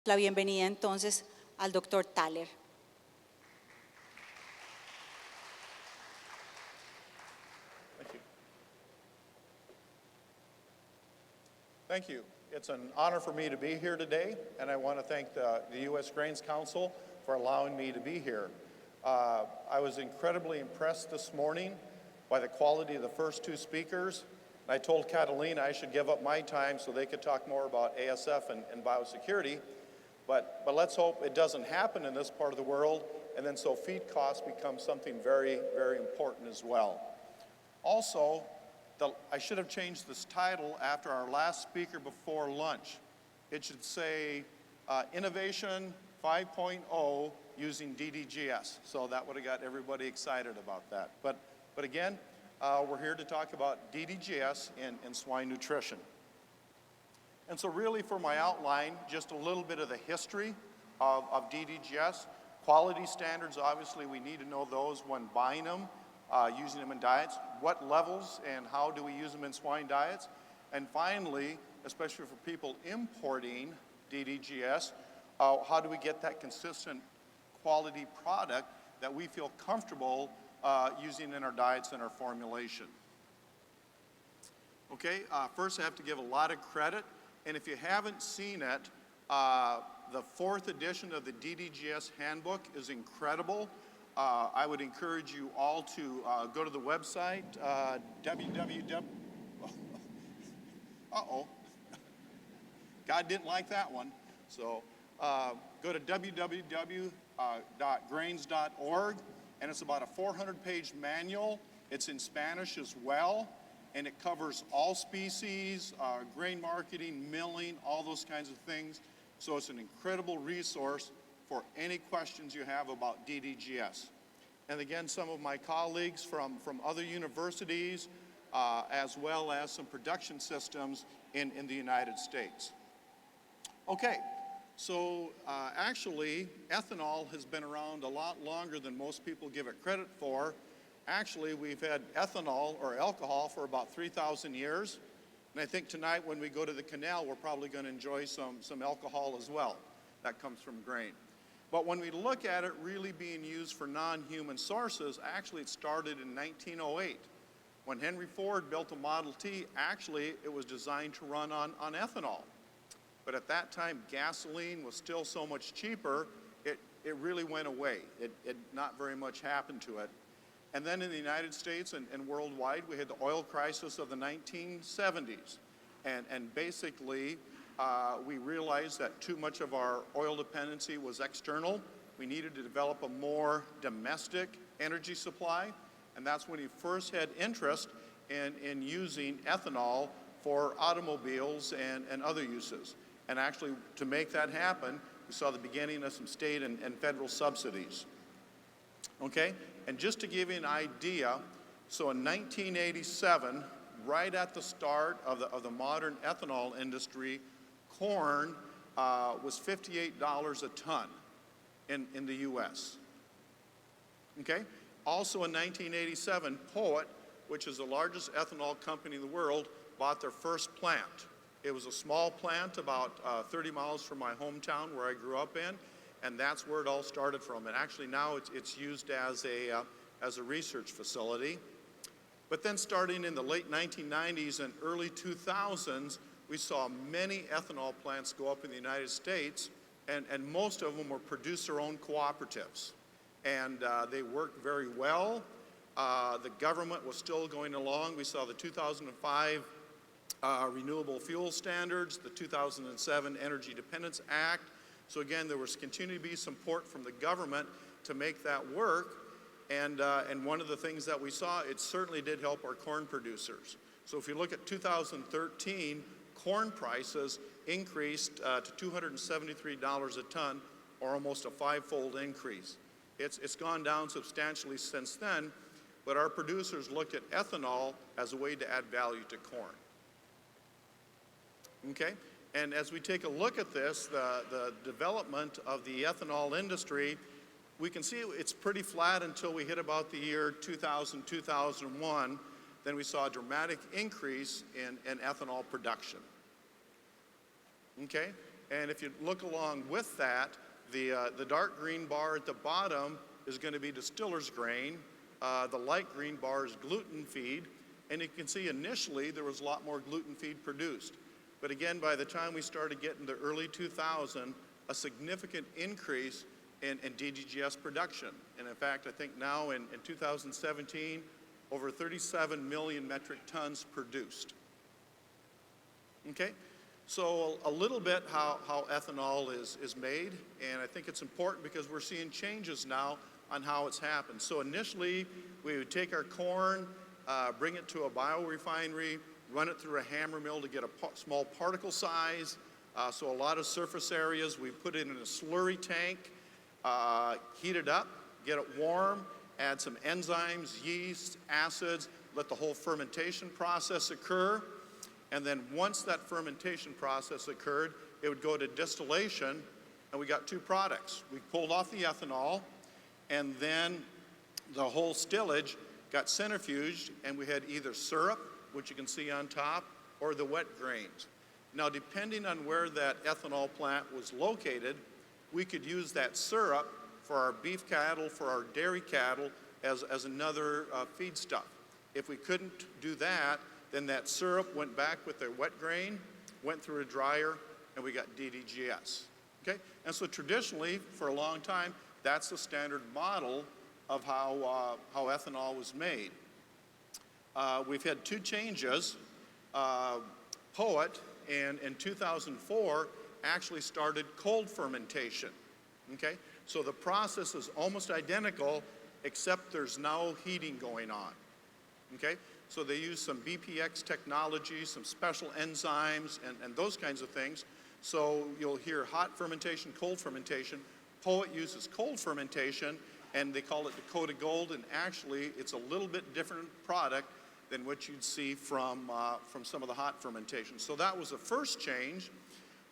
la bienvenida entonces al doctor Thaler. Thank you. It's an honor for me to be here today, and I want to thank the U.S. Grains Council for allowing me to be here. I was incredibly impressed this morning by the quality of the first two speakers. I told Catalina I should give up my time so they could talk more about ASF and biosecurity, but let's hope it doesn't happen in this part of the world, and then so feed costs become something very, very important as well. Also, I should have changed this title after our last speaker before lunch. It should say Innovation 5.0 using DDGS. So that would have got everybody excited about that. But again, we're here to talk about DDGS in swine nutrition. And so really for my outline, just a little bit of the history of DDGS. Quality standards, obviously we need to know those when buying them. Using them in diets, what levels and how do we use them in swine diets? And finally, especially for people importing DDGS, how do we get that consistent quality product that we feel comfortable using in our diets and our formulation? Okay, first I have to give a lot of credit, and if you haven't seen it, the 4th edition of the DDGS handbook is incredible. I would encourage you all to go to the website, uh-oh, God didn't like that one. So go to www.grains.org, and it's about a 400-page manual. It's in Spanish as well, and it covers all species, grain marketing, milling, all those kinds of things. So it's an incredible resource for any questions you have about DDGS. And again, some of my colleagues from other universities, as well as some production systems in the United States. Okay, so actually, ethanol has been around a lot longer than most people give it credit for. Actually, we've had ethanol or alcohol for about 3,000 years. And I think tonight when we go to the canal, we're probably going to enjoy some alcohol as well. That comes from grain. But when we look at it really being used for non-human sources, actually it started in 1908. When Henry Ford built a Model T, actually it was designed to run on ethanol. But at that time, gasoline was still so much cheaper, it really went away. Not very much happened to it. And then in the United States and worldwide, we had the oil crisis of the 1970s. And basically, we realized that too much of our oil dependency was external. We needed to develop a more domestic energy supply, and that's when he first had interest in using ethanol for automobiles and other uses. And actually, to make that happen, we saw the beginning of some state and federal subsidies. Okay, and just to give you an idea, so in 1987, right at the start of the modern ethanol industry, corn was $58 a ton in the U.S. Okay? Also in 1987, Poet, which is the largest ethanol company in the world, bought their first plant. It was a small plant about 30 miles from my hometown where I grew up in, and that's where it all started from. And actually now it's used as a research facility. But then starting in the late 1990s and early 2000s, we saw many ethanol plants go up in the United States, and most of them were producer-owned cooperatives. And they worked very well. The government was still going along. We saw the 2005 Renewable Fuel Standards, the 2007 Energy Dependence Act. So again, there was continuing to be support from the government to make that work. And one of the things that we saw, it certainly did help our corn producers. So if you look at 2013, corn prices increased to $273 a ton, or almost a 5-fold increase. It's gone down substantially since then, but our producers looked at ethanol as a way to add value to corn. Okay, and as we take a look at this, the development of the ethanol industry, we can see it's pretty flat until we hit about the year 2000, 2001. Then we saw a dramatic increase in ethanol production. Okay, And if you look along with that, the dark green bar at the bottom is going to be distiller's grain. The light green bar is gluten feed. And you can see initially there was a lot more gluten feed produced. But again, by the time we started getting to early 2000, a significant increase in DDGS production. And in fact, I think now in 2017, over 37 million metric tons produced. Okay, so a little bit how ethanol is made, and I think it's important because we're seeing changes now on how it's happened. So initially, we would take our corn, bring it to a biorefinery, run it through a hammer mill to get a small particle size. So a lot of surface areas, we put it in a slurry tank, heat it up, get it warm, add some enzymes, yeast, acids, let the whole fermentation process occur. And then once that fermentation process occurred, it would go to distillation, and we got two products. We pulled off the ethanol, and then the whole stillage got centrifuged, and we had either syrup, which you can see on top, or the wet grains. Now, depending on where that ethanol plant was located, we could use that syrup for our beef cattle, for our dairy cattle, as another feedstuff. If we couldn't do that, then that syrup went back with the wet grain, went through a dryer, and we got DDGS. Okay? And so traditionally, for a long time, that's the standard model of how ethanol was made. We've had two changes. Poet in 2004 actually started cold fermentation. Okay? So the process is almost identical, except there's now heating going on. Okay? So they use some BPX technology, some special enzymes, and those kinds of things. So you'll hear hot fermentation, cold fermentation. Poet uses cold fermentation, and they call it Dakota Gold, and actually it's a little bit different product than what you'd see from some of the hot fermentation. So that was the first change.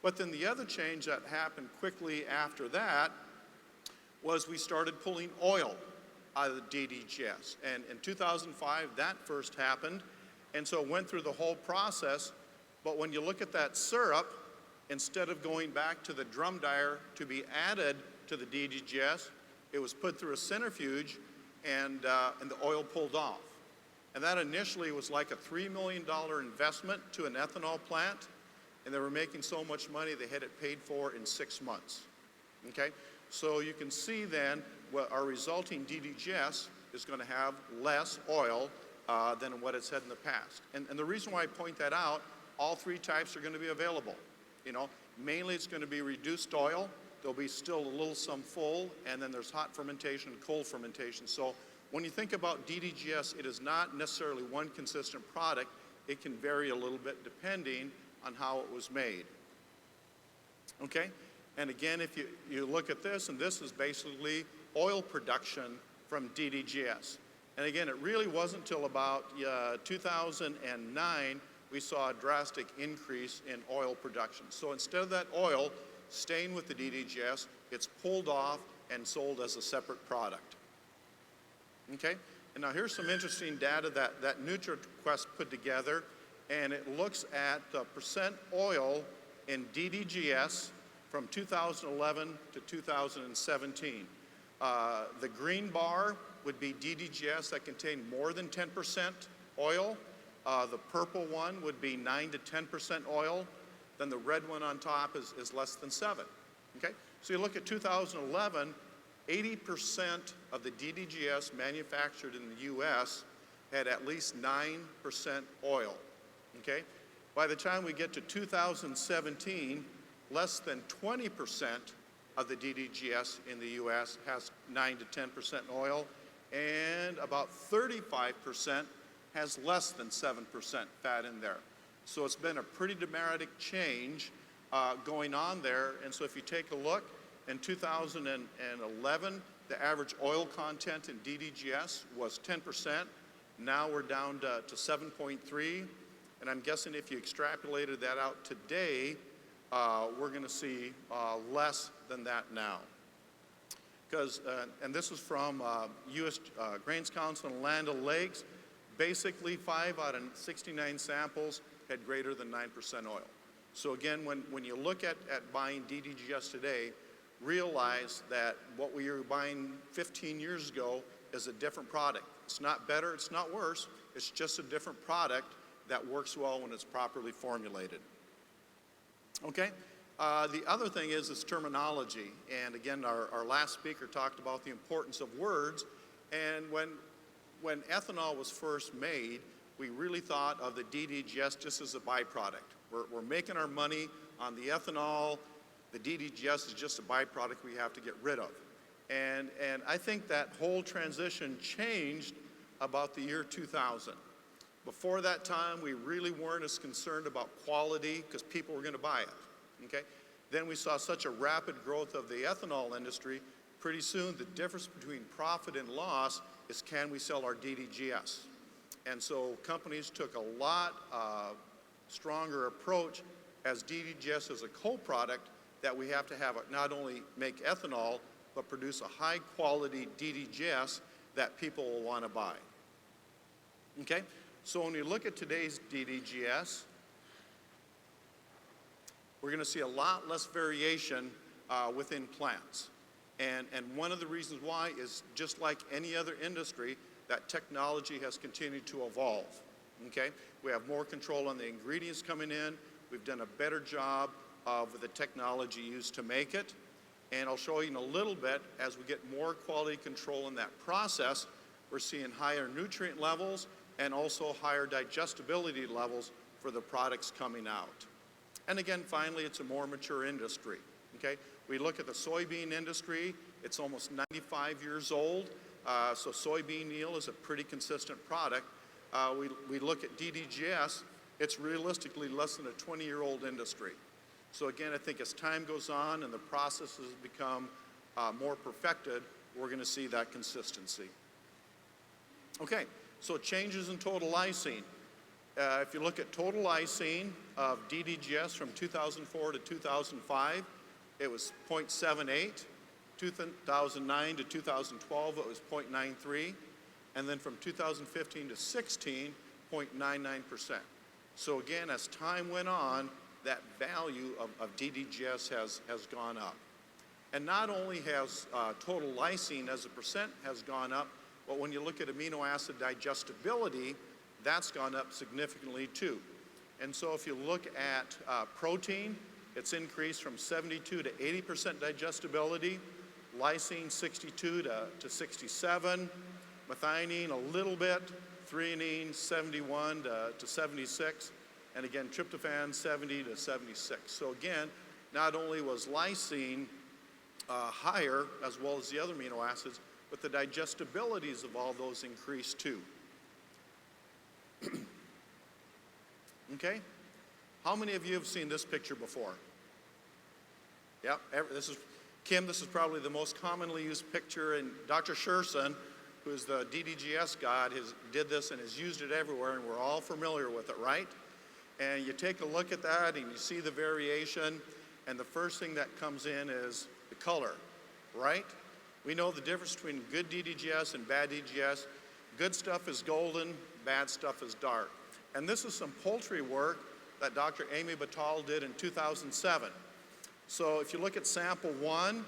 But then the other change that happened quickly after that was we started pulling oil out of the DDGS. And in 2005, that first happened. And so it went through the whole process. But when you look at that syrup, instead of going back to the drum dryer to be added to the DDGS, it was put through a centrifuge, and the oil pulled off. And that initially was like a $3 million investment to an ethanol plant, and they were making so much money they had it paid for in 6 months. Okay? So you can see then what our resulting DDGS is going to have less oil than what it's had in the past. And the reason why I point that out, all three types are going to be available. You know, mainly it's going to be reduced oil. There'll be still a little some full, and then there's hot fermentation and cold fermentation. So when you think about DDGS, it is not necessarily one consistent product. It can vary a little bit depending on how it was made. Okay? And again, if you look at this, and this is basically oil production from DDGS. And again, it really wasn't until about 2009 we saw a drastic increase in oil production. So instead of that oil staying with the DDGS, it's pulled off and sold as a separate product. Okay? And now here's some interesting data that NutriQuest put together, and it looks at the percent oil in DDGS from 2011 to 2017. The green bar would be DDGS that contained more than 10% oil. The purple one would be 9 to 10% oil. Then the red one on top is less than 7. Okay? So you look at 2011, 80% of the DDGS manufactured in the U.S. had at least 9% oil. Okay? By the time we get to 2017, less than 20% of the DDGS in the U.S. has 9 to 10% oil, and about 35% has less than 7% fat in there. So it's been a pretty dramatic change going on there. And so if you take a look, in 2011, the average oil content in DDGS was 10%. Now we're down to 7.3. And I'm guessing if you extrapolated that out today, we're going to see less than that now. Because, and this is from U.S. Grains Council and Land O'Lakes, basically 5 out of 69 samples had greater than 9% oil. So again, when you look at buying DDGS today, realize that what we were buying 15 years ago is a different product. It's not better, it's not worse, it's just a different product that works well when it's properly formulated. Okay, the other thing is this terminology, and again, our last speaker talked about the importance of words, and when ethanol was first made, we really thought of the DDGS just as a byproduct. We're making our money on the ethanol. The DDGS is just a byproduct we have to get rid of. And I think that whole transition changed about the year 2000. Before that time, we really weren't as concerned about quality because people were going to buy it, okay? Then we saw such a rapid growth of the ethanol industry. Pretty soon, the difference between profit and loss is can we sell our DDGS? And so companies took a lot stronger approach as DDGS as a co-product that we have to have it not only make ethanol, but produce a high quality DDGS that people will want to buy. Okay, so when you look at today's DDGS, we're going to see a lot less variation within plants. And one of the reasons why is just like any other industry, that technology has continued to evolve. Okay, we have more control on the ingredients coming in. We've done a better job of the technology used to make it. And I'll show you in a little bit, as we get more quality control in that process, we're seeing higher nutrient levels and also higher digestibility levels for the products coming out. And again, finally, it's a more mature industry, okay? We look at the soybean industry, it's almost 95 years old, so soybean meal is a pretty consistent product. We look at DDGS, it's realistically less than a 20-year-old industry. So again, I think as time goes on and the processes become more perfected, we're going to see that consistency. Okay, so changes in total lysine. If you look at total lysine of DDGS from 2004 to 2005, it was 0.78. 2009 to 2012, it was 0.93. And then from 2015 to 16, 0.99%. So again, as time went on, that value of DDGS has gone up. And not only has total lysine as a percent has gone up, but when you look at amino acid digestibility, that's gone up significantly too. And so if you look at protein, it's increased from 72 to 80% digestibility, lysine 62 to 67, methionine a little bit, threonine 71 to 76, and again, tryptophan 70 to 76. So again, not only was lysine higher as well as the other amino acids, but the digestibilities of all those increased too. Okay, how many of you have seen this picture before? Yep, this is Kim. This is probably the most commonly used picture, and Dr. Scherson, who's the DDGS god, did this and has used it everywhere, and we're all familiar with it, right? And you take a look at that and you see the variation, and the first thing that comes in is the color, right? We know the difference between good DDGS and bad DDGS. Good stuff is golden, bad stuff is dark. And this is some poultry work that Dr. Amy Batal did in 2007. So if you look at sample 1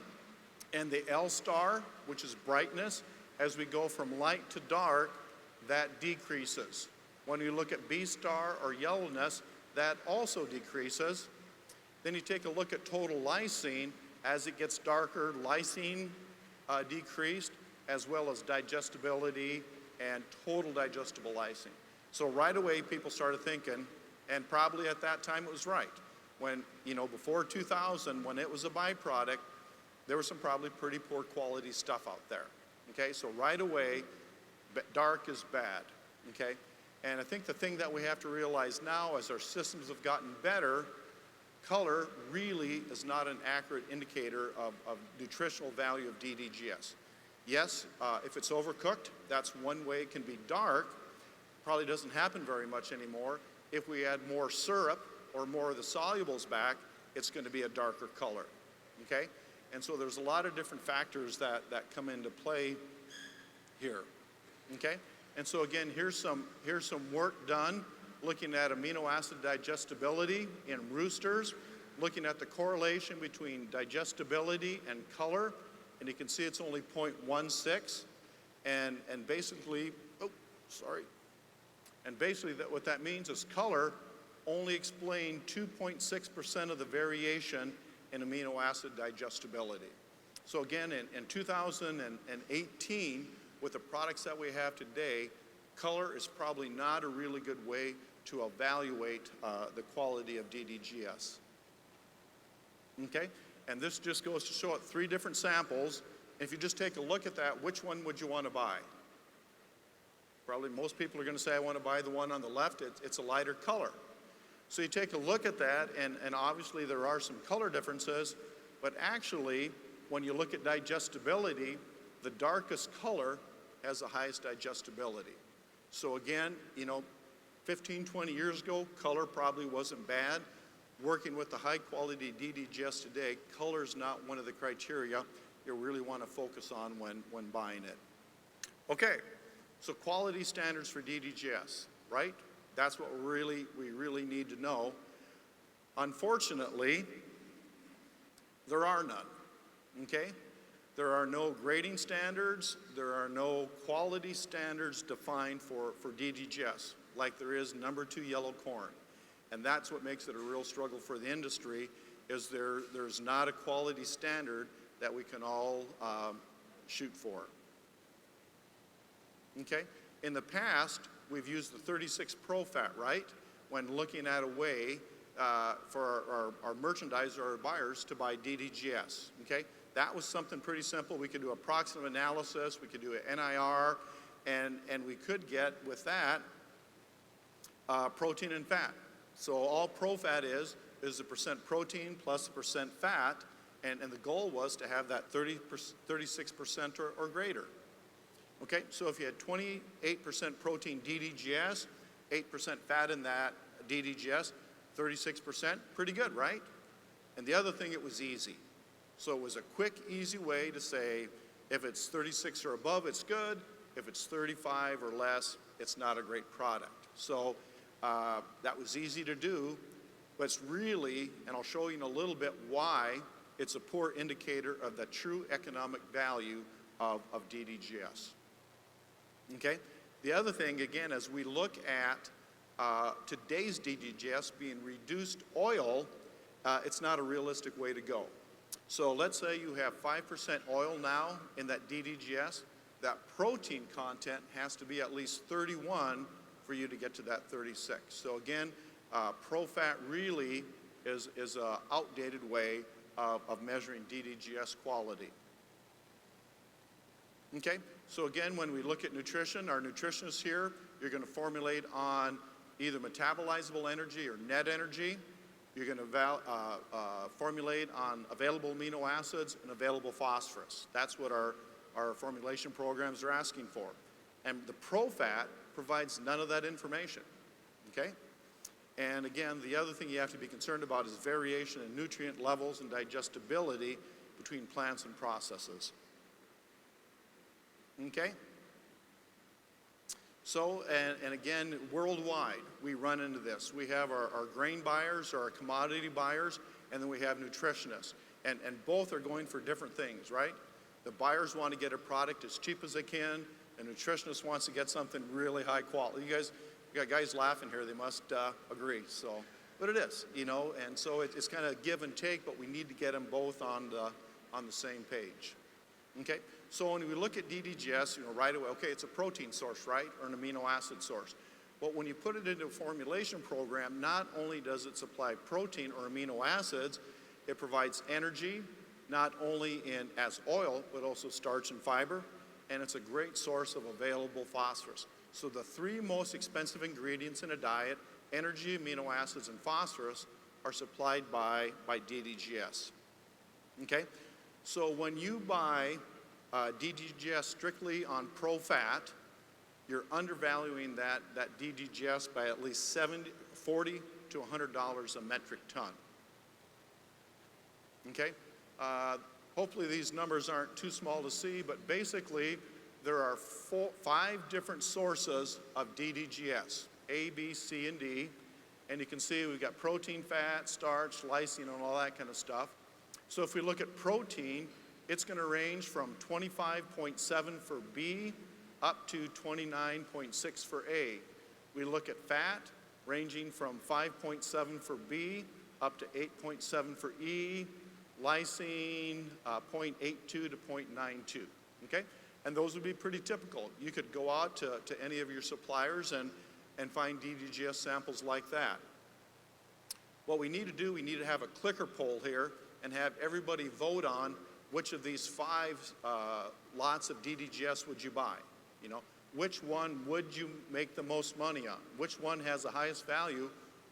and the L star, which is brightness, as we go from light to dark, that decreases. When you look at B star or yellowness, that also decreases. Then you take a look at total lysine. As it gets darker, lysine decreased, as well as digestibility and total digestible lysine. So right away, people started thinking, and probably at that time it was right. When, before 2000, when it was a byproduct, there was some probably pretty poor quality stuff out there. Okay, so right away, dark is bad. Okay, and I think the thing that we have to realize now, as our systems have gotten better, color really is not an accurate indicator of nutritional value of DDGS. Yes, if it's overcooked, that's one way it can be dark. Probably doesn't happen very much anymore. If we add more syrup or more of the solubles back, it's going to be a darker color. Okay, and so there's a lot of different factors that come into play here. Okay, and so again, here's some work done looking at amino acid digestibility in roosters, looking at the correlation between digestibility and color, and you can see it's only 0.16, and basically, what that means is color only explained 2.6% of the variation in amino acid digestibility. So again, in 2018, with the products that we have today, color is probably not a really good way to evaluate the quality of DDGS. Okay, and this just goes to show it 3 different samples. If you just take a look at that, which one would you want to buy? Probably most people are going to say, I want to buy the one on the left. It's a lighter color. So you take a look at that, and obviously there are some color differences, but actually, when you look at digestibility, the darkest color has the highest digestibility. So again, 15, 20 years ago, color probably wasn't bad. Working with the high quality DDGS today, color is not one of the criteria you really want to focus on when buying it. Okay, so quality standards for DDGS, right? That's what we really need to know. Unfortunately, there are none, okay? There are no grading standards, there are no quality standards defined for DDGS, like there is number 2 yellow corn. And that's what makes it a real struggle for the industry, is there's not a quality standard that we can all shoot for. Okay? In the past, we've used the 36 ProFat, right? When looking at a way for our merchandiser or our buyers to buy DDGS, okay? That was something pretty simple. We could do approximate analysis, we could do an NIR, and we could get, with that, protein and fat. So all ProFat is the percent protein plus the percent fat, and the goal was to have that 36% or greater. Okay, so if you had 28% protein DDGS, 8% fat in that DDGS, 36%, pretty good, right? And the other thing, it was easy. So it was a quick, easy way to say, if it's 36 or above, it's good. If it's 35 or less, it's not a great product. So that was easy to do, but it's really, and I'll show you in a little bit why, it's a poor indicator of the true economic value of DDGS. Okay? The other thing, again, as we look at today's DDGS being reduced oil, it's not a realistic way to go. So let's say you have 5% oil now in that DDGS. That protein content has to be at least 31 for you to get to that 36. So again, ProFat really is an outdated way of measuring DDGS quality. Okay, so again, when we look at nutrition, our nutritionists here, you're going to formulate on either metabolizable energy or net energy. You're going to formulate on available amino acids and available phosphorus. That's what our formulation programs are asking for. And the ProFat provides none of that information, okay? And again, the other thing you have to be concerned about is variation in nutrient levels and digestibility between plants and processes. Okay? So, and again, worldwide, we run into this. We have our grain buyers, or our commodity buyers, and then we have nutritionists. And both are going for different things, right? The buyers want to get a product as cheap as they can, and the nutritionist wants to get something really high quality. You got guys laughing here, they must agree. So, but it is, and so it's kind of give and take, but we need to get them both on the same page. Okay, so when we look at DDGS, right away, okay, it's a protein source, right, or an amino acid source. But when you put it into a formulation program, not only does it supply protein or amino acids, it provides energy, not only as oil, but also starch and fiber, and it's a great source of available phosphorus. So the 3 most expensive ingredients in a diet, energy, amino acids, and phosphorus, are supplied by DDGS. Okay? So when you buy DDGS strictly on ProFat, you're undervaluing that DDGS by at least $40 to $100 a metric ton. Okay? Hopefully these numbers aren't too small to see, but basically there are 5 different sources of DDGS. A, B, C, and D. And you can see we've got protein, fat, starch, lysine, and all that kind of stuff. So if we look at protein, it's going to range from 25.7 for B up to 29.6 for A. We look at fat, ranging from 5.7 for B up to 8.7 for E, lysine 0.82 to 0.92, okay? And those would be pretty typical. You could go out to any of your suppliers and find DDGS samples like that. What we need to do, we need to have a clicker poll here and have everybody vote on which of these 5 lots of DDGS would you buy, you know? Which one would you make the most money on? Which one has the highest value,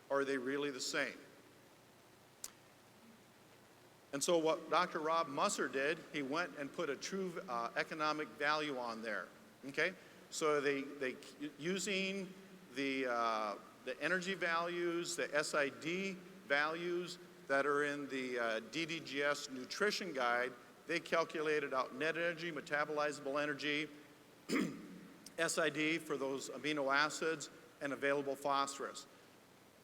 or are they really the same? And so what Dr. Rob Musser did, he went and put a true economic value on there, okay? So they using the energy values, the SID values that are in the DDGS nutrition guide, they calculated out net energy, metabolizable energy, SID for those amino acids, and available phosphorus.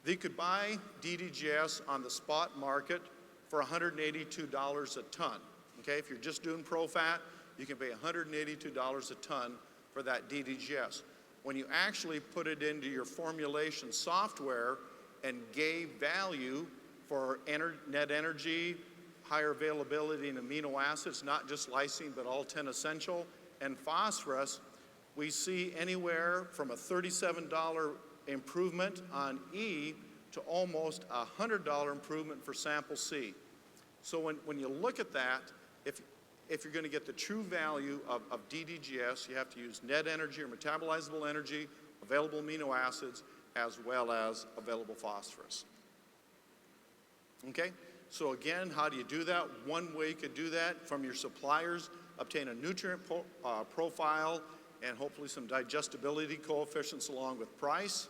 They could buy DDGS on the spot market for $182 a ton. Okay, if you're just doing ProFat, you can pay $182 a ton for that DDGS. When you actually put it into your formulation software and gave value for net energy, higher availability in amino acids, not just lysine, but all 10 essential, and phosphorus, we see anywhere from a $37 improvement on E to almost a $100 improvement for sample C. So when you look at that, if you're going to get the true value of DDGS, you have to use net energy or metabolizable energy, available amino acids, as well as available phosphorus. Okay, so again, how do you do that? One way you could do that from your suppliers, obtain a nutrient profile and hopefully some digestibility coefficients along with price.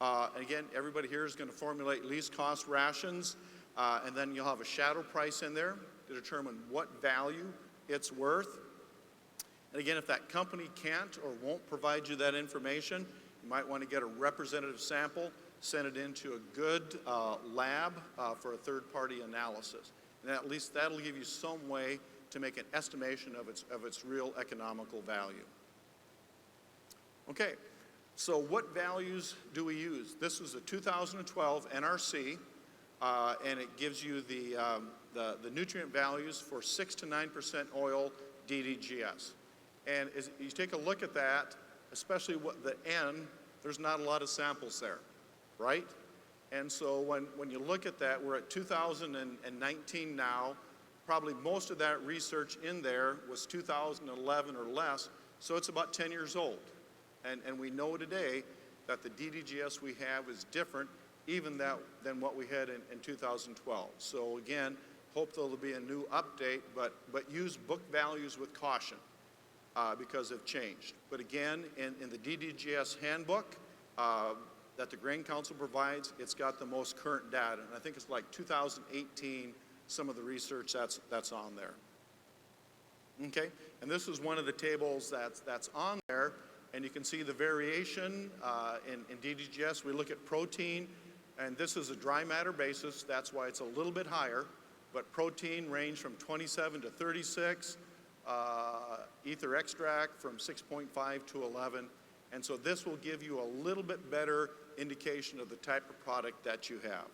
And again, everybody here is going to formulate least cost rations, and then you'll have a shadow price in there to determine what value it's worth. And again, if that company can't or won't provide you that information, you might want to get a representative sample, send it into a good lab for a third-party analysis. And at least that'll give you some way to make an estimation of its real economical value. Okay, so what values do we use? This is a 2012 NRC, and it gives you the nutrient values for 6 to 9% oil DDGS. And as you take a look at that, especially what the N, there's not a lot of samples there, right? And so when you look at that, we're at 2019 now. Probably most of that research in there was 2011 or less, so it's about 10 years old. And we know today that the DDGS we have is different even than what we had in 2012. So again, hope there'll be a new update, but use book values with caution because they've changed. But again, in the DDGS handbook that the Grain Council provides, it's got the most current data. And I think it's like 2018, some of the research that's on there. Okay, and this is one of the tables that's on there, and you can see the variation in DDGS. We look at protein, and this is a dry matter basis. That's why it's a little bit higher, but protein range from 27 to 36, ether extract from 6.5 to 11, and so this will give you a little bit better indication of the type of product that you have.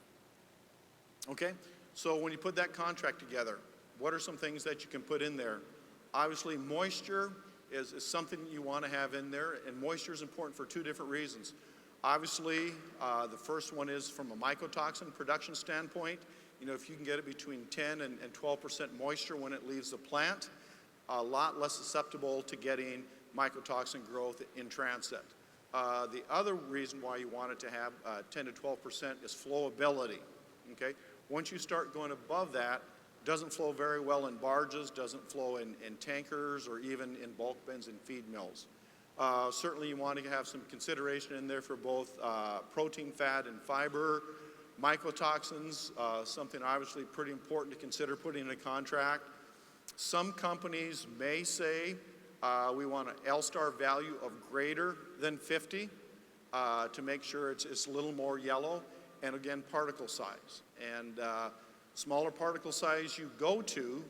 Okay, so when you put that contract together, what are some things that you can put in there? Obviously, moisture is something you want to have in there, and moisture is important for 2 different reasons. Obviously, the first one is from a mycotoxin production standpoint. You know, if you can get it between 10 and 12% moisture when it leaves the plant, a lot less susceptible to getting mycotoxin growth in transit. The other reason why you want it to have 10 to 12% is flowability, okay? Once you start going above that, it doesn't flow very well in barges, doesn't flow in tankers, or even in bulk bins and feed mills. Certainly you want to have some consideration in there for both protein, fat, and fiber. Mycotoxins, something obviously pretty important to consider putting in a contract. Some companies may say we want an L-star value of greater than 50. to make sure it's a little more yellow, and again, particle size. And smaller particle size you go to,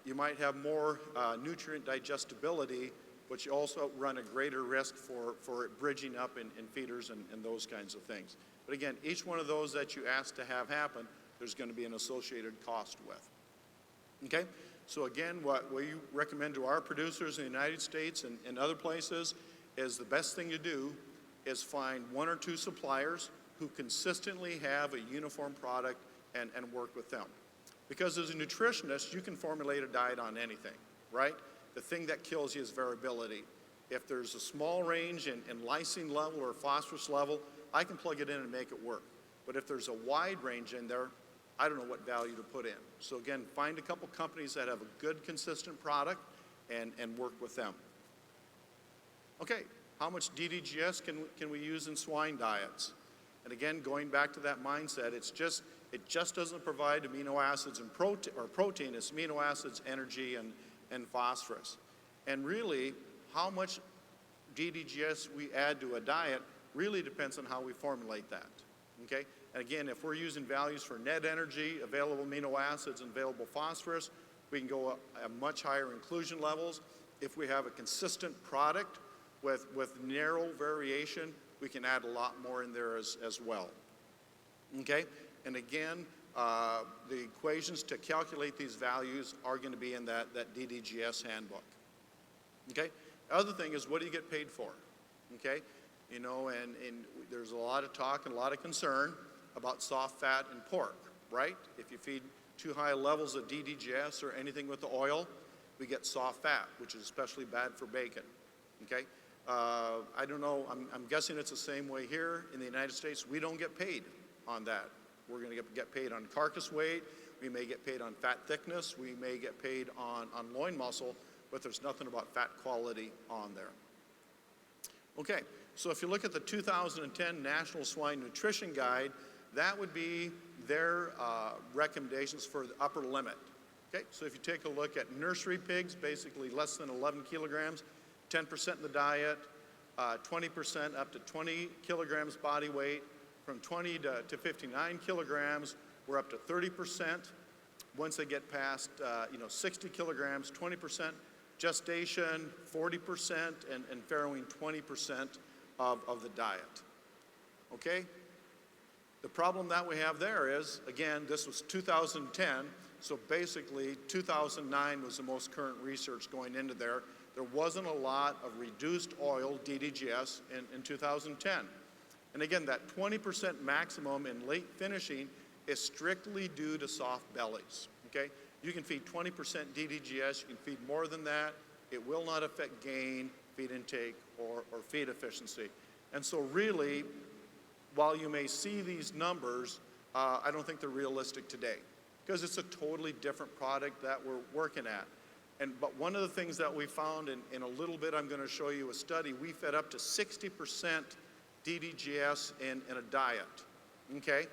you might have more nutrient digestibility, but you also run a greater risk for it bridging up in feeders and those kinds of things. But again, each one of those that you ask to have happen, there's going to be an associated cost with. Okay? So again, what we recommend to our producers in the United States and other places is the best thing to do is find one or two suppliers who consistently have a uniform product and work with them. Because as a nutritionist, you can formulate a diet on anything, right? The thing that kills you is variability. If there's a small range in lysine level or phosphorus level, I can plug it in and make it work. But if there's a wide range in there, I don't know what value to put in. So again, find a couple companies that have a good, consistent product and work with them. Okay, how much DDGS can we use in swine diets? And again, going back to that mindset, it just doesn't provide amino acids and protein, it's amino acids, energy, and phosphorus. And really, how much DDGS we add to a diet really depends on how we formulate that, okay? And again, if we're using values for net energy, available amino acids, and available phosphorus, we can go at much higher inclusion levels. If we have a consistent product with narrow variation, we can add a lot more in there as well, okay? And again, the equations to calculate these values are going to be in that DDGS handbook, okay? The other thing is, what do you get paid for, okay? You know, and there's a lot of talk and a lot of concern about soft fat and pork, right? If you feed too high levels of DDGS or anything with the oil, we get soft fat, which is especially bad for bacon, okay? I don't know, I'm guessing it's the same way here in the United States. We don't get paid on that. We're going to get paid on carcass weight, we may get paid on fat thickness, we may get paid on loin muscle, but there's nothing about fat quality on there. Okay, so if you look at the 2010 National Swine Nutrition Guide, that would be their recommendations for the upper limit. Okay, so if you take a look at nursery pigs, basically less than 11 kilograms, 10% in the diet, 20% up to 20 kilograms body weight. From 20 to 59 kilograms, we're up to 30%. Once they get past 60 kilograms, 20%. Gestation, 40%, and farrowing, 20% of the diet. Okay? The problem that we have there is, again, this was 2010, so basically 2009 was the most current research going into there. There wasn't a lot of reduced oil, DDGS, in 2010. And again, that 20% maximum in late finishing is strictly due to soft bellies, okay? You can feed 20% DDGS, you can feed more than that. It will not affect gain, feed intake, or feed efficiency. And so really, while you may see these numbers, I don't think they're realistic today because it's a totally different product that we're working at. But one of the things that we found, in a little bit I'm going to show you a study, we fed up to 60% DDGS in a diet, okay?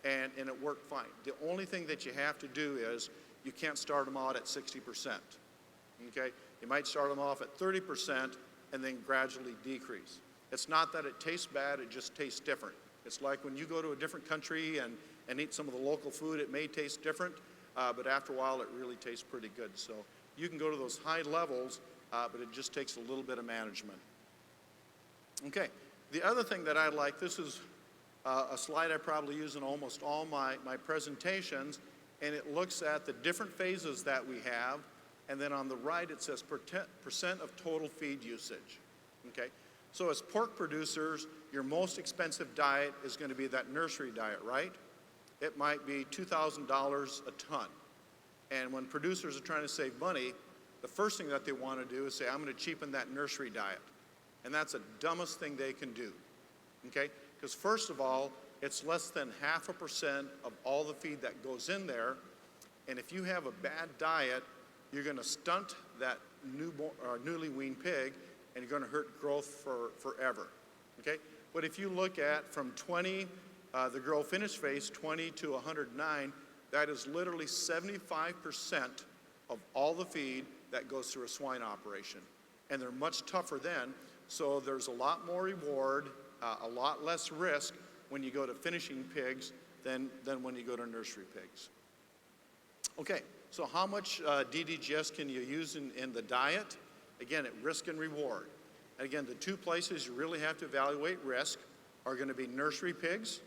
And it worked fine. The only thing that you have to do is you can't start them out at 60%, okay? You might start them off at 30% and then gradually decrease. It's not that it tastes bad, it just tastes different. It's like when you go to a different country and eat some of the local food, it may taste different, but after a while it really tastes pretty good. So you can go to those high levels, but it just takes a little bit of management. Okay, the other thing that I like, this is a slide I probably use in almost all my presentations, and it looks at the different phases that we have, and then on the right it says percent of total feed usage, okay? So as pork producers, your most expensive diet is going to be that nursery diet, right? It might be $2,000 a ton. And when producers are trying to save money, the first thing that they want to do is say, I'm going to cheapen that nursery diet. And that's the dumbest thing they can do, okay? Because first of all, it's less than 0.5% of all the feed that goes in there. And if you have a bad diet, you're going to stunt that newly weaned pig, and you're going to hurt growth forever, okay? But if you look at from 20, the grow finish phase, 20 to 109, that is literally 75% of all the feed that goes through a swine operation. And they're much tougher then, so there's a lot more reward a lot less risk when you go to finishing pigs than when you go to nursery pigs. Okay, so how much DDGS can you use in the diet? Again, at risk and reward. And again, the two places you really have to evaluate risk are going to be nursery pigs,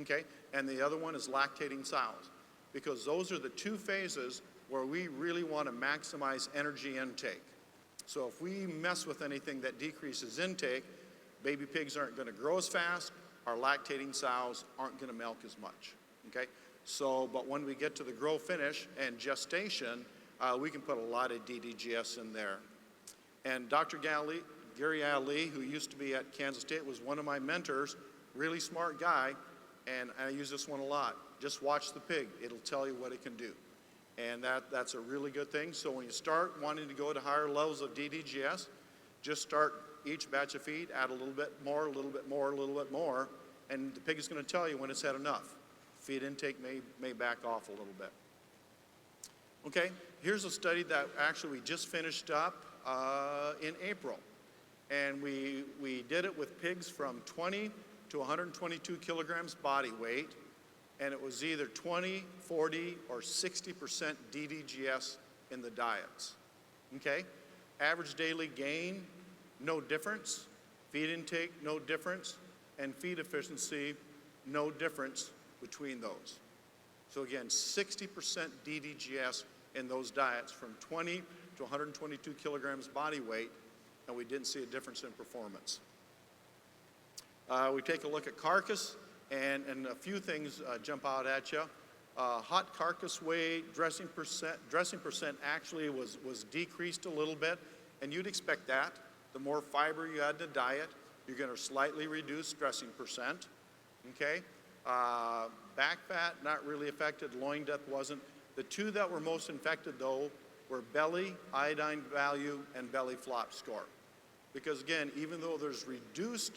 okay, and the other one is lactating sows, because those are the two phases where we really want to maximize energy intake. So if we mess with anything that decreases intake, baby pigs aren't going to grow as fast, our lactating sows aren't going to milk as much, okay? So, but when we get to the grow finish and gestation, we can put a lot of DDGS in there. And Dr. Gary Ali, who used to be at Kansas State, was one of my mentors, really smart guy, and I use this one a lot. Just watch the pig, it'll tell you what it can do. And that's a really good thing. So when you start wanting to go to higher levels of DDGS, just start each batch of feed, add a little bit more, a little bit more, a little bit more, and the pig is going to tell you when it's had enough. Feed intake may back off a little bit. Okay, here's a study that actually we just finished up in April. And we did it with pigs from 20 to 122 kilograms body weight, and it was either 20, 40, or 60% DDGS in the diets. Okay, average daily gain, no difference. Feed intake, no difference. And feed efficiency, no difference between those. So again, 60% DDGS in those diets from 20 to 122 kilograms body weight, and we didn't see a difference in performance. We take a look at carcass, and a few things jump out at you. Hot carcass weight, dressing percent actually was decreased a little bit, and you'd expect that. The more fiber you add to diet, you're going to slightly reduce dressing percent, okay? Back fat, not really affected. Loin depth wasn't. The two that were most infected, though, were belly, iodine value, and belly flop score. Because again, even though there's reduced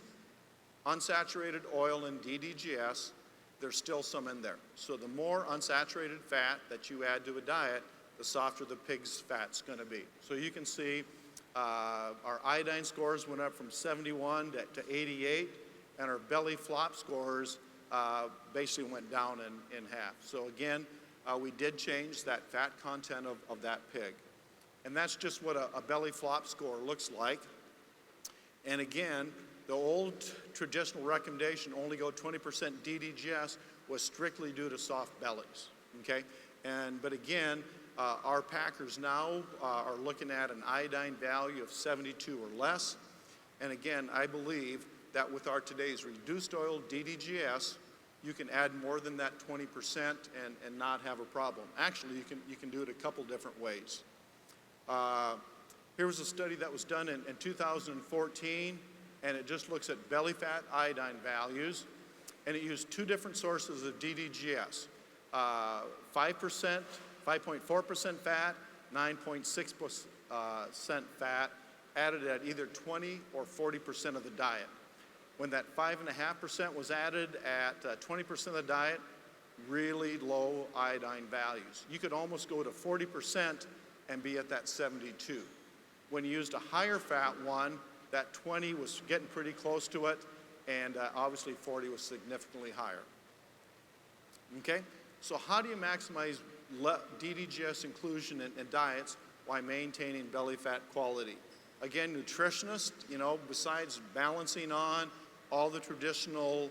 unsaturated oil in DDGS, there's still some in there. So the more unsaturated fat that you add to a diet, the softer the pig's fat's going to be. So you can see our iodine scores went up from 71 to 88, and our belly flop scores basically went down in half. So again, we did change that fat content of that pig. And that's just what a belly flop score looks like. And again, the old traditional recommendation, only go 20% DDGS, was strictly due to soft bellies, okay? But again, our packers now are looking at an iodine value of 72 or less. And again, I believe that with our today's reduced oil DDGS, you can add more than that 20% and not have a problem. Actually, you can do it a couple different ways. Here was a study that was done in 2014, and it just looks at belly fat iodine values, and it used two different sources of DDGS, 5%, 5.4% fat, 9.6% fat, added at either 20 or 40% of the diet. When that 5.5% was added at 20% of the diet, really low iodine values. You could almost go to 40% and be at that 72. When you used a higher fat one, that 20 was getting pretty close to it, and obviously 40 was significantly higher. Okay, so how do you maximize DDGS inclusion in diets while maintaining belly fat quality? Again, nutritionists, besides balancing on all the traditional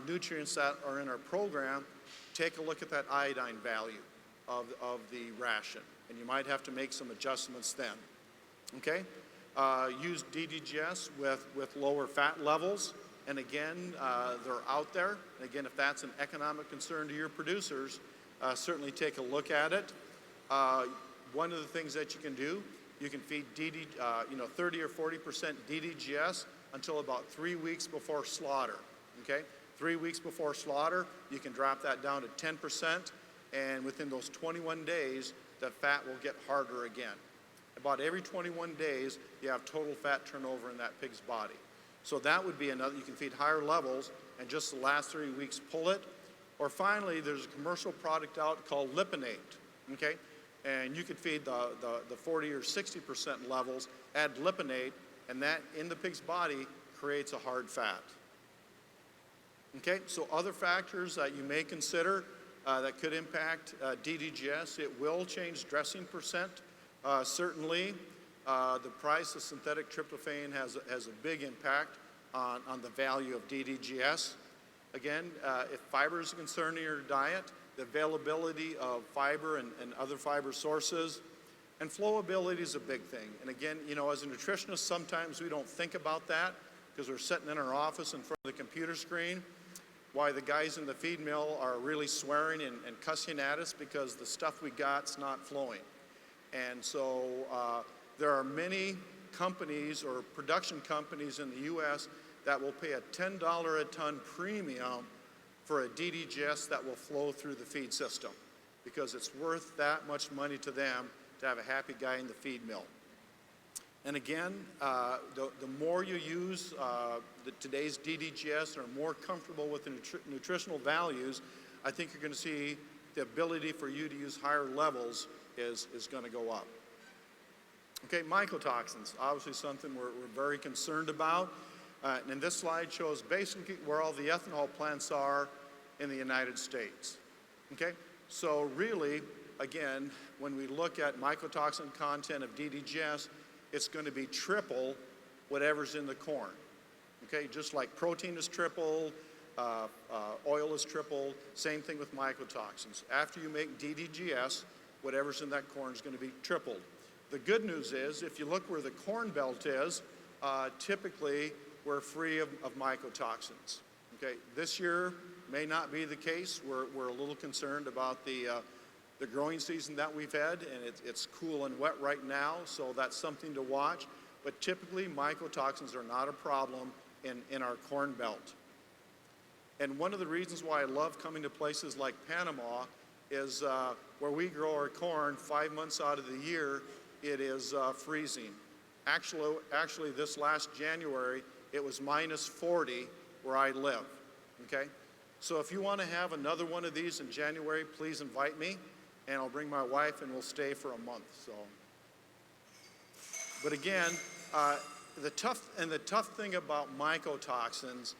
nutrients that are in our program, take a look at that iodine value of the ration, and you might have to make some adjustments then. Okay, use DDGS with lower fat levels, and again, they're out there. And again, if that's an economic concern to your producers, certainly take a look at it. One of the things that you can do, you can feed 30 or 40% DDGS until about 3 weeks before slaughter, okay? 3 weeks before slaughter, you can drop that down to 10%, and within those 21 days, the fat will get harder again. About every 21 days, you have total fat turnover in that pig's body. So that would be another, you can feed higher levels, and just the last 3 weeks pull it. Or finally, there's a commercial product out called Lipinate, okay? And you could feed the 40 or 60% levels, add Lipinate, and that in the pig's body creates a hard fat. Okay, so other factors that you may consider that could impact DDGS, it will change dressing percent. Certainly, the price of synthetic tryptophan has a big impact on the value of DDGS. Again, if fiber is a concern in your diet, the availability of fiber and other fiber sources, and flowability is a big thing. And again, you know, as a nutritionist, sometimes we don't think about that because we're sitting in our office in front of the computer screen. Why the guys in the feed mill are really swearing and cussing at us because the stuff we got's not flowing. And so there are many companies or production companies in the U.S. that will pay a $10 a ton premium for a DDGS that will flow through the feed system because it's worth that much money to them to have a happy guy in the feed mill. And again, the more you use today's DDGS and are more comfortable with the nutritional values, I think you're going to see the ability for you to use higher levels is going to go up. Okay, mycotoxins, obviously something we're very concerned about. And this slide shows basically where all the ethanol plants are in the United States. Okay, so really, again, when we look at mycotoxin content of DDGS, it's going to be triple whatever's in the corn. Okay, just like protein is tripled, oil is tripled, same thing with mycotoxins. After you make DDGS, whatever's in that corn is going to be tripled. The good news is, if you look where the corn belt is, typically we're free of mycotoxins. Okay, this year may not be the case. We're a little concerned about the growing season that we've had, and it's cool and wet right now, so that's something to watch. But typically, mycotoxins are not a problem in our corn belt. And one of the reasons why I love coming to places like Panama is where we grow our corn 5 months out of the year, it is freezing. Actually, this last January, it was -40 where I live, okay? So if you want to have another one of these in January, please invite me, and I'll bring my wife, and we'll stay for a month, so. But again, the tough thing about mycotoxins,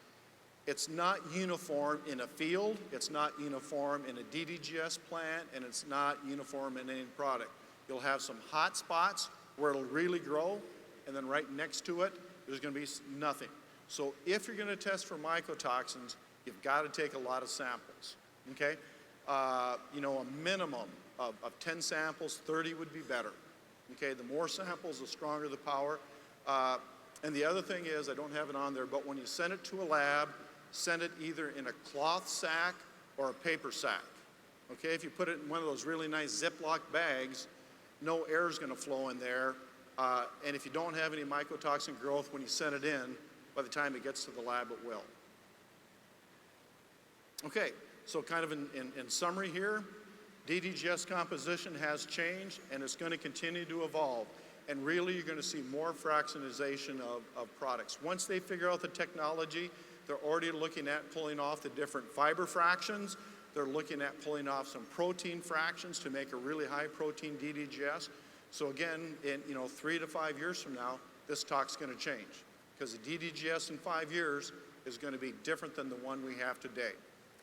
it's not uniform in a field, it's not uniform in a DDGS plant, and it's not uniform in any product. You'll have some hot spots where it'll really grow, and then right next to it, there's going to be nothing. So if you're going to test for mycotoxins, you've got to take a lot of samples, okay? You know, a minimum of 10 samples, 30 would be better, okay? The more samples, the stronger the power. And the other thing is, I don't have it on there, but when you send it to a lab, send it either in a cloth sack or a paper sack, okay? If you put it in one of those really nice Ziploc bags, no air is going to flow in there. And if you don't have any mycotoxin growth when you send it in, by the time it gets to the lab, it will. Okay, so kind of in summary here, DDGS composition has changed and it's going to continue to evolve. And really, you're going to see more fractionization of products. Once they figure out the technology, they're already looking at pulling off the different fiber fractions. They're looking at pulling off some protein fractions to make a really high protein DDGS. So again, in 3 to 5 years from now, this talk's going to change because the DDGS in 5 years is going to be different than the one we have today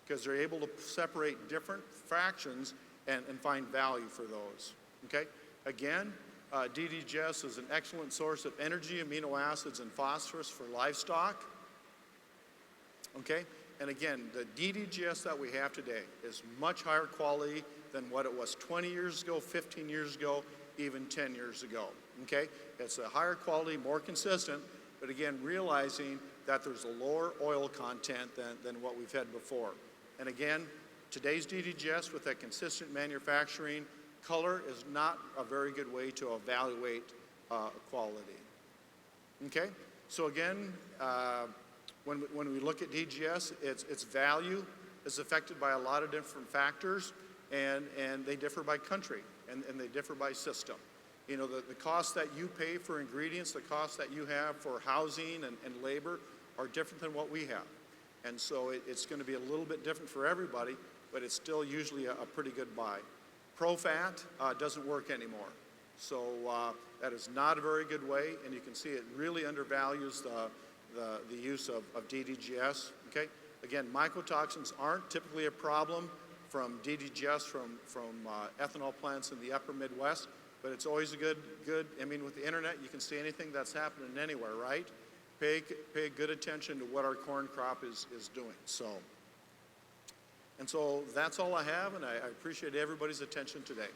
because they're able to separate different fractions and find value for those, okay? Again, DDGS is an excellent source of energy, amino acids, and phosphorus for livestock, okay? And again, the DDGS that we have today is much higher quality than what it was 20 years ago, 15 years ago, even 10 years ago, okay? It's a higher quality, more consistent, but again, realizing that there's a lower oil content than what we've had before. And again, today's DDGS with that consistent manufacturing, color is not a very good way to evaluate quality, okay? So again, when we look at DGS, its value is affected by a lot of different factors, and they differ by country, and they differ by system. You know, the cost that you pay for ingredients, the cost that you have for housing and labor are different than what we have. And so it's going to be a little bit different for everybody, but it's still usually a pretty good buy. Pro-fat doesn't work anymore. So that is not a very good way, and you can see it really undervalues the use of DDGS, okay? Again, mycotoxins aren't typically a problem from DDGS, from ethanol plants in the upper Midwest, but it's always a good, I mean, with the internet, you can see anything that's happening anywhere, right? Pay good attention to what our corn crop is doing. So that's all I have, and I appreciate everybody's attention today.